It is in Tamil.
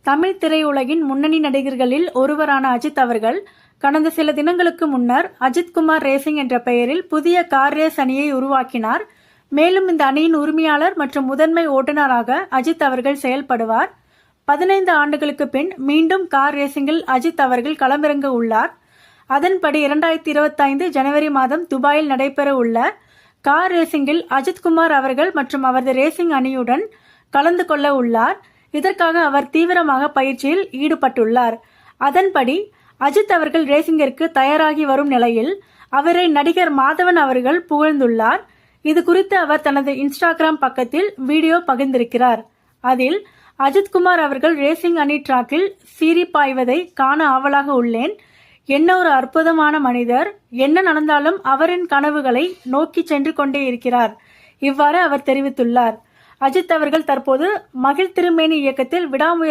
தமிழ் திரையுலகின் முன்னணி நடிகர்களில் ஒருவரான அஜித் அவர்கள் கடந்த சில தினங்களுக்கு முன்னர் அஜித்குமார் ரேசிங் என்ற பெயரில் புதிய கார் ரேஸ் அணியை உருவாக்கினார். மேலும் இந்த அணியின் உரிமையாளர் மற்றும் முதன்மை ஓட்டுநராக அஜித் அவர்கள் செயல்படுவார். 15 ஆண்டுகளுக்கு பின் மீண்டும் கார் ரேசிங்கில் அஜித் அவர்கள் களமிறங்க உள்ளார். அதன்படி 2025 ஜனவரி மாதம் துபாயில் நடைபெற உள்ள கார் ரேசிங்கில் அஜித்குமார் அவர்கள் மற்றும் அவரது ரேசிங் அணியுடன் கலந்து கொள்ள உள்ளார். இதற்காக அவர் தீவிரமாக பயிற்சியில் ஈடுபட்டுள்ளார். அதன்படி அஜித் அவர்கள் ரேசிங்கிற்கு தயாராகி வரும் நிலையில் அவரை நடிகர் மாதவன் அவர்கள் புகழ்ந்துள்ளார். இது குறித்து அவர் தனது இன்ஸ்டாகிராம் பக்கத்தில் வீடியோ பகிர்ந்திருக்கிறார். அதில் அஜித்குமார் அவர்கள் ரேசிங் அணி டிராக்கில் சீறி பாய்வதை காண ஆவலாக உள்ளேன். என்ன ஒரு அற்புதமான மனிதர். என்ன நடந்தாலும் அவரின் கனவுகளை நோக்கி சென்று கொண்டே இருக்கிறார். இவ்வாறு அவர் தெரிவித்துள்ளார். அஜித் அவர்கள் தற்போது மகிழ் திருமேனி இயக்கத்தில் விடாமுயற்சி